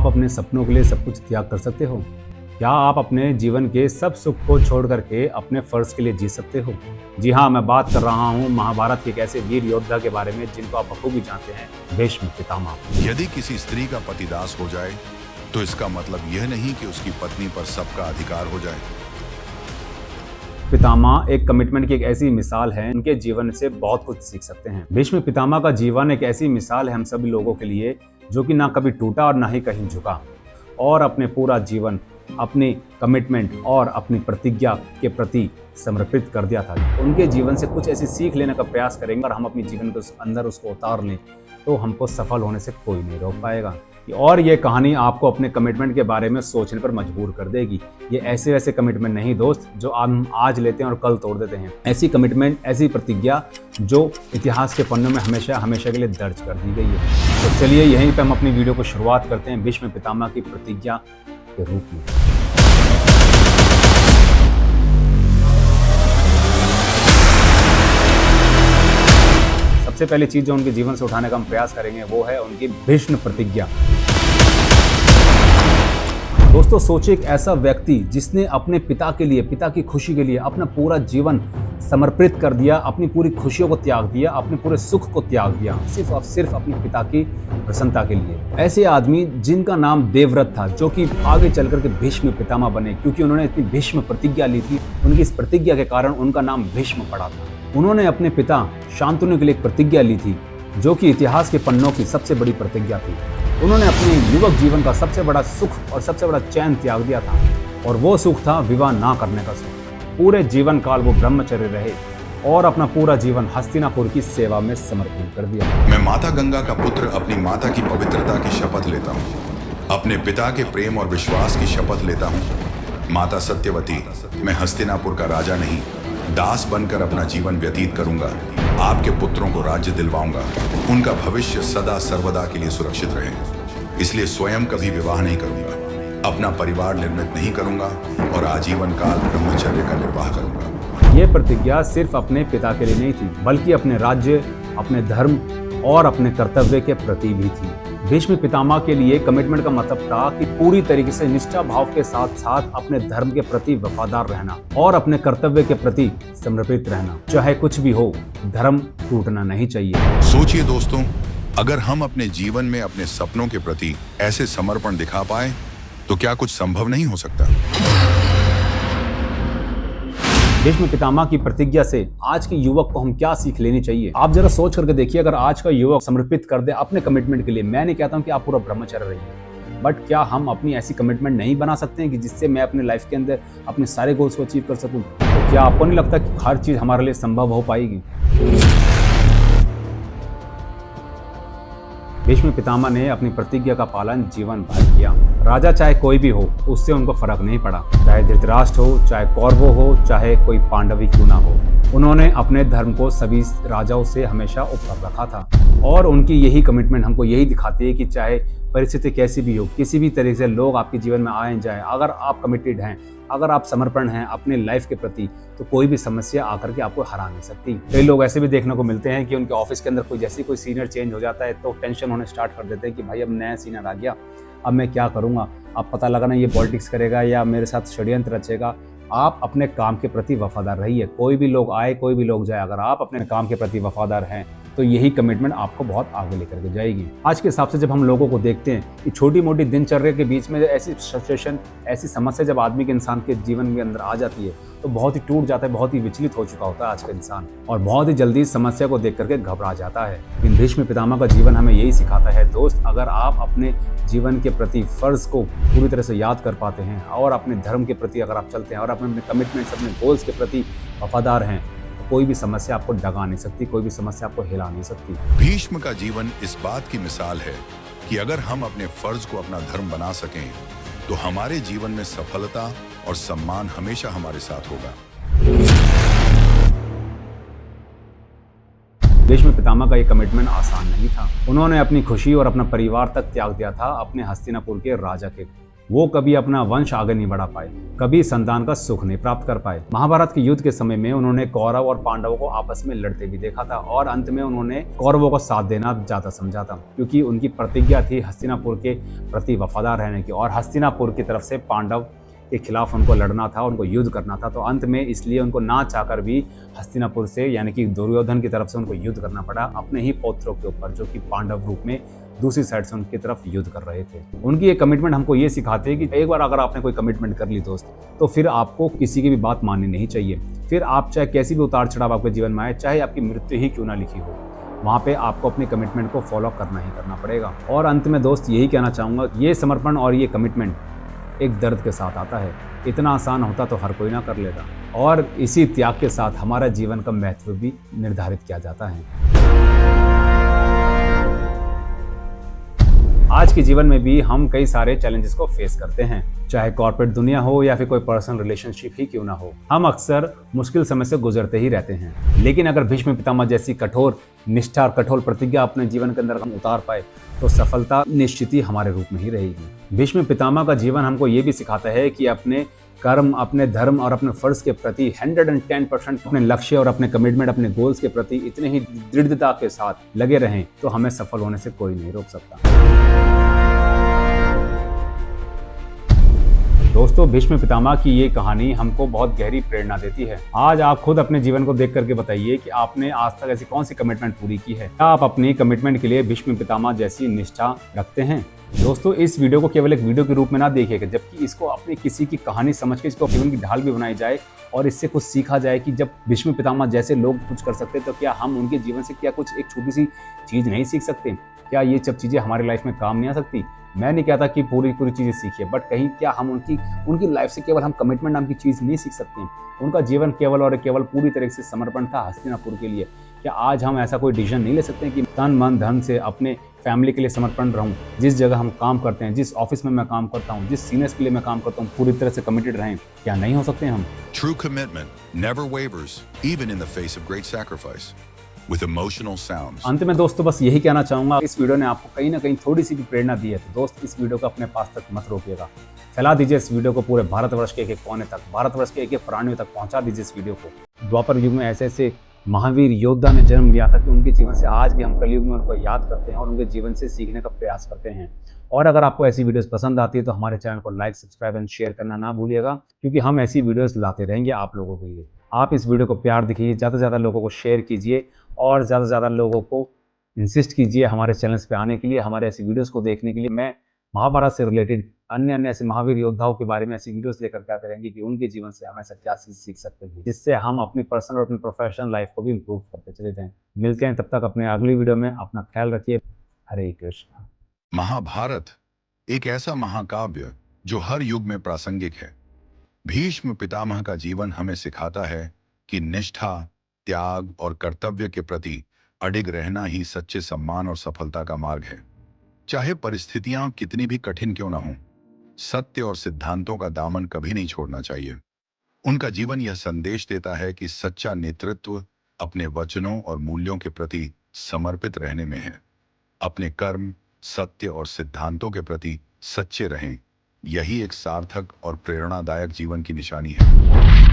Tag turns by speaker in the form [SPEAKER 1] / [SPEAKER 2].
[SPEAKER 1] आप अपने सपनों के लिए सब कुछ त्याग कर सकते हो? क्या आप अपने जीवन के सब सुख को छोड़ करके अपने फर्ज के लिए जी सकते हो? जी हाँ, मैं बात कर रहा हूँ महाभारत के एक ऐसे वीर योद्धा के बारे में जिनको आप बखूबी जानते हैं, भीष्म पितामह।
[SPEAKER 2] यदि किसी स्त्री का पतिदास हो जाए तो इसका मतलब यह नहीं कि उसकी पत्नी पर सबका अधिकार हो जाए।
[SPEAKER 1] पितामह एक कमिटमेंट की एक ऐसी मिसाल है, उनके जीवन से बहुत कुछ सीख सकते हैं। भीष्म पितामह का जीवन एक ऐसी मिसाल है हम सभी लोगों के लिए, जो कि ना कभी टूटा और ना ही कहीं झुका, और अपने पूरा जीवन अपनी कमिटमेंट और अपनी प्रतिज्ञा के प्रति समर्पित कर दिया था। उनके जीवन से कुछ ऐसी सीख लेने का प्रयास करेंगे और हम अपने जीवन के अंदर उसको उतार लें तो हमको सफल होने से कोई नहीं रोक पाएगा। और ये कहानी आपको अपने कमिटमेंट के बारे में सोचने पर मजबूर कर देगी। ये ऐसे वैसे कमिटमेंट नहीं दोस्त, जो हम आज लेते हैं और कल तोड़ देते हैं। ऐसी कमिटमेंट, ऐसी प्रतिज्ञा जो इतिहास के पन्नों में हमेशा हमेशा के लिए दर्ज कर दी गई है। तो चलिए यहीं पे हम अपनी वीडियो को शुरुआत करते हैं भीष्म पितामह की प्रतिज्ञा के रूप में। सबसे पहली चीज जो उनके जीवन से उठाने का हम प्रयास करेंगे वो है उनकी भीष्म प्रतिज्ञा। दोस्तों सोचिए, एक ऐसा व्यक्ति जिसने अपने पिता के लिए, पिता की खुशी के लिए अपना पूरा जीवन समर्पित कर दिया, अपनी पूरी खुशियों को त्याग दिया, अपने पूरे सुख को त्याग दिया, सिर्फ और सिर्फ अपने पिता की प्रसन्नता के लिए। ऐसे आदमी जिनका नाम देवव्रत था, जो कि आगे चल करके भीष्म पितामह बने, क्योंकि उन्होंने इतनी भीष्म प्रतिज्ञा ली थी। उनकी इस प्रतिज्ञा के कारण उनका नाम भीष्म पड़ा था। उन्होंने अपने पिता शांतनु के लिए एक प्रतिज्ञा ली थी, जो कि इतिहास के पन्नों की सबसे बड़ी प्रतिज्ञा थी। उन्होंने अपने युवक जीवन का सबसे बड़ा सुख और सबसे बड़ा चैन त्याग दिया था, और वो सुख था विवाह ना करने का सुख। पूरे जीवन काल वो ब्रह्मचर्य रहे और अपना पूरा जीवन हस्तिनापुर की सेवा में समर्पित कर दिया।
[SPEAKER 2] मैं माता गंगा का पुत्र अपनी माता की पवित्रता की शपथ लेता हूँ। अपने पिता के प्रेम और विश्वास की शपथ लेता हूँ। माता सत्यवती, मैं हस्तिनापुर का राजा नहीं, दास बनकर अपना जीवन व्यतीत करूंगा। आपके पुत्रों को राज्य दिलवाऊंगा। उनका भविष्य सदा सर्वदा के लिए सुरक्षित रहे। इसलिए स्वयं कभी विवाह नहीं करूंगा, अपना परिवार निर्मित नहीं करूंगा और आजीवन काल ब्रह्मचर्य का निर्वाह करूंगा।
[SPEAKER 1] ये प्रतिज्ञा सिर्फ अपने पिता के लिए नहीं थी, बल्कि अपने राज्य, अपने धर्म और अपने कर्तव्य के प्रति भी थी। भीष्म पितामह के लिए कमिटमेंट का मतलब था कि पूरी तरीके से निष्ठा भाव के साथ साथ अपने धर्म के प्रति वफादार रहना और अपने कर्तव्य के प्रति समर्पित रहना। चाहे कुछ भी हो, धर्म टूटना नहीं चाहिए।
[SPEAKER 2] सोचिए दोस्तों, अगर हम अपने जीवन में अपने सपनों के प्रति ऐसे समर्पण दिखा पाए तो क्या कुछ संभव नहीं हो सकता?
[SPEAKER 1] भीष्म पितामह की प्रतिज्ञा से आज के युवक को हम क्या सीख लेनी चाहिए? आप जरा सोच करके देखिए, अगर आज का युवक समर्पित कर दे अपने कमिटमेंट के लिए, मैं नहीं कहता हूं कि आप पूरा ब्रह्मचर्य रहिए, बट क्या हम अपनी ऐसी कमिटमेंट नहीं बना सकते हैं कि जिससे मैं अपने लाइफ के अंदर अपने सारे गोल्स को अचीव कर सकूं? तो क्या आपको नहीं लगता कि हर चीज हमारे लिए संभव हो पाएगी? भीष्म पितामह ने अपनी प्रतिज्ञा का पालन जीवन भर किया। राजा चाहे कोई भी हो, उससे उनको फर्क नहीं पड़ा, चाहे धृतराष्ट्र हो, चाहे कौरवों हो, चाहे कोई पांडवी क्यों ना हो। उन्होंने अपने धर्म को सभी राजाओं से हमेशा ऊपर रखा था, और उनकी यही कमिटमेंट हमको यही दिखाती है कि चाहे परिस्थिति कैसी भी हो, किसी भी तरीके से लोग आपके जीवन में आए जाए, अगर आप कमिटेड हैं, अगर आप समर्पण हैं अपने लाइफ के प्रति, तो कोई भी समस्या आकर के आपको हरा नहीं सकती। कई लोग ऐसे भी देखने को मिलते हैं कि उनके ऑफिस के अंदर कोई सीनियर चेंज हो जाता है तो टेंशन होने स्टार्ट कर देते हैं कि भाई अब नया सीनियर आ गया, अब मैं क्या करूँगा, अब पता लगा ना ये पॉलिटिक्स करेगा या मेरे साथ षड्यंत्र रचेगा। आप अपने काम के प्रति वफादार रहिए। कोई भी लोग आए, कोई भी लोग जाए, अगर आप अपने काम के प्रति वफादार हैं तो यही कमिटमेंट आपको बहुत आगे लेकर के जाएगी। आज के हिसाब से जब हम लोगों को देखते हैं कि छोटी मोटी दिनचर्या के बीच में ऐसी सिचुएशन, ऐसी समस्या जब आदमी के, इंसान के जीवन के अंदर आ जाती है तो बहुत ही टूट जाता है, बहुत ही विचलित हो चुका होता है आज का इंसान, और बहुत ही जल्दी समस्या को देख करके घबरा जाता है। लेकिन भीष्म पितामह का जीवन हमें यही सिखाता है दोस्त, अगर आप अपने जीवन के प्रति फर्ज को पूरी तरह से याद कर पाते हैं और अपने धर्म के प्रति अगर आप चलते हैं और अपने कमिटमेंट्स, अपने गोल्स के प्रति वफादार हैं, तो कोई भी समस्या आपको डगा नहीं सकती, कोई भी समस्या आपको हिला नहीं सकती।
[SPEAKER 2] भीष्म का जीवन इस बात की मिसाल है कि अगर हम अपने फर्ज को अपना धर्म बना सकें तो हमारे जीवन में सफलता और सम्मान हमेशा हमारे साथ होगा।
[SPEAKER 1] भीष्म पितामह का ये कमिटमेंट आसान नहीं था। उन्होंने अपनी खुशी और अपना परिवार तक त्याग दिया था अपने हस्तिनापुर के राजा के वो कभी अपना वंश आगे नहीं बढ़ा पाए, कभी संतान का सुख नहीं प्राप्त कर पाए। महाभारत के युद्ध के समय में उन्होंने कौरव और पांडवों को आपस में लड़ते भी देखा था और अंत में उन्होंने कौरवों को साथ देना ज्यादा समझा था, क्योंकि उनकी प्रतिज्ञा थी हस्तिनापुर के प्रति वफादार रहने की और हस्तिनापुर की तरफ से पांडव के खिलाफ उनको लड़ना था, उनको युद्ध करना था। तो अंत में इसलिए उनको ना चाहकर भी हस्तिनापुर से यानी कि दुर्योधन की तरफ से उनको युद्ध करना पड़ा, अपने ही पौत्रों के ऊपर, जो कि पांडव रूप में दूसरी साइड से उनकी तरफ युद्ध कर रहे थे। उनकी ये कमिटमेंट हमको ये सिखाते हैं कि एक बार अगर आपने कोई कमिटमेंट कर ली दोस्त, तो फिर आपको किसी की भी बात माननी नहीं चाहिए। फिर आप चाहे कैसी भी उतार चढ़ाव आपके जीवन में आए, चाहे आपकी मृत्यु ही क्यों ना लिखी हो, वहाँ पे आपको अपनी कमिटमेंट को फॉलो करना ही करना पड़ेगा। और अंत में दोस्त यही कहना चाहूँगा, ये समर्पण और ये कमिटमेंट एक दर्द के साथ आता है। इतना आसान होता तो हर कोई ना कर लेता, और इसी त्याग के साथ हमारा जीवन का महत्व भी निर्धारित किया जाता है। आज के जीवन में भी हम कई सारे चैलेंजेस को फेस करते हैं, चाहे कॉर्पोरेट दुनिया हो या फिर कोई पर्सनल रिलेशनशिप ही क्यों ना हो। हम अक्सर मुश्किल समय से गुजरते ही रहते हैं, लेकिन अगर भीष्म पितामह जैसी कठोर निष्ठा और कठोर प्रतिज्ञा अपने जीवन के अंदर हम उतार पाए तो सफलता निश्चित ही हमारे रूप में ही रहेगी। भीष्म पितामह का जीवन हमको ये भी सिखाता है कि अपने कर्म, अपने धर्म और अपने फर्ज के प्रति 110% अपने लक्ष्य और अपने कमिटमेंट, अपने गोल्स के प्रति इतने ही दृढ़ता के साथ लगे रहें तो हमें सफल होने से कोई नहीं रोक सकता। दोस्तों, भीष्म पितामह की ये कहानी हमको बहुत गहरी प्रेरणा देती है। आज आप खुद अपने जीवन को देख करके बताइए कि आपने आज तक ऐसी कौन सी कमिटमेंट पूरी की है। क्या आप अपनी कमिटमेंट के लिए भीष्म पितामह जैसी निष्ठा रखते हैं? दोस्तों, इस वीडियो को केवल एक वीडियो के रूप में ना देखिएगा, जबकि इसको अपनी किसी की कहानी समझ के इसको जीवन की ढाल भी बनाई जाए और इससे कुछ सीखा जाए कि जब भीष्म पितामह जैसे लोग कुछ कर सकते तो क्या हम उनके जीवन से क्या कुछ एक छोटी सी चीज नहीं सीख सकते? क्या ये सब चीजें हमारी लाइफ में काम नहीं आ सकती? मैं नहीं कहता कि पूरी चीजें सीखिए, बट कहीं क्या हम उनकी लाइफ से केवल हम कमिटमेंट नाम की चीज नहीं सीख सकते हैं? उनका जीवन केवल और केवल पूरी तरह से समर्पण था हस्तिनापुर के लिए। क्या आज हम ऐसा कोई डिसीजन नहीं ले सकते हैं कि तन मन धन से अपने फैमिली के लिए समर्पण रहूं? जिस जगह हम काम करते हैं, जिस ऑफिस में मैं काम करता हूं, जिस सीनियर्स के लिए मैं काम करता हूं, पूरी तरह से कमिटेड रहें? क्या नहीं हो सकते हम?
[SPEAKER 2] True commitment never wavers, even in the face of great sacrifice. With emotional sounds.
[SPEAKER 1] अंत में दोस्तों बस यही कहना चाहूंगा, इस वीडियो ने आपको कहीं ना कहीं थोड़ी सी भी प्रेरणा दी है तो दोस्त इस वीडियो को अपने पास तक मत रोकिएगा। फैला दीजिए इस वीडियो को पूरे भारतवर्ष के एक कोने तक, भारतवर्ष के एक प्राणियों तक पहुंचा दीजिए इस वीडियो को। द्वापर युग में ऐसे ऐसे महावीर योद्धा ने जन्म लिया था कि उनके जीवन से आज भी हम कलयुग में उनको याद करते हैं और उनके जीवन से सीखने का प्रयास करते हैं। और अगर आपको ऐसी वीडियोस पसंद आती है तो हमारे चैनल को लाइक, सब्सक्राइब एंड शेयर करना ना भूलिएगा, क्योंकि हम ऐसी वीडियोस लाते रहेंगे आप लोगों के लिए। आप इस वीडियो को प्यार दिखिए, ज़्यादा से ज़्यादा लोगों को शेयर कीजिए और ज़्यादा से ज़्यादा लोगों को इंसिस्ट कीजिए हमारे चैनल्स पे आने के लिए, हमारे ऐसी वीडियोस को देखने के लिए। मैं महाभारत से रिलेटेड अन्य ऐसे महावीर योद्धाओं के बारे में ऐसी वीडियोस लेकर के आते रहेंगे कि उनके जीवन से हम ऐसा क्या सीख सकते हैं, जिससे हम अपनी पर्सनल और अपनी प्रोफेशनल लाइफ को भी इम्प्रूव करते चले जाएं। मिलते हैं तब तक अपने अगली वीडियो में। अपना ख्याल रखिए। हरे कृष्ण।
[SPEAKER 2] महाभारत एक ऐसा महाकाव्य जो हर युग में प्रासंगिक है। भीष्म पितामह का जीवन हमें सिखाता है कि निष्ठा, त्याग और कर्तव्य के प्रति अडिग रहना ही सच्चे सम्मान और सफलता का मार्ग है। चाहे परिस्थितियां कितनी भी कठिन क्यों ना हों, सत्य और सिद्धांतों का दामन कभी नहीं छोड़ना चाहिए। उनका जीवन यह संदेश देता है कि सच्चा नेतृत्व अपने वचनों और मूल्यों के प्रति समर्पित रहने में है। अपने कर्म, सत्य और सिद्धांतों के प्रति सच्चे रहें, यही एक सार्थक और प्रेरणादायक जीवन की निशानी है।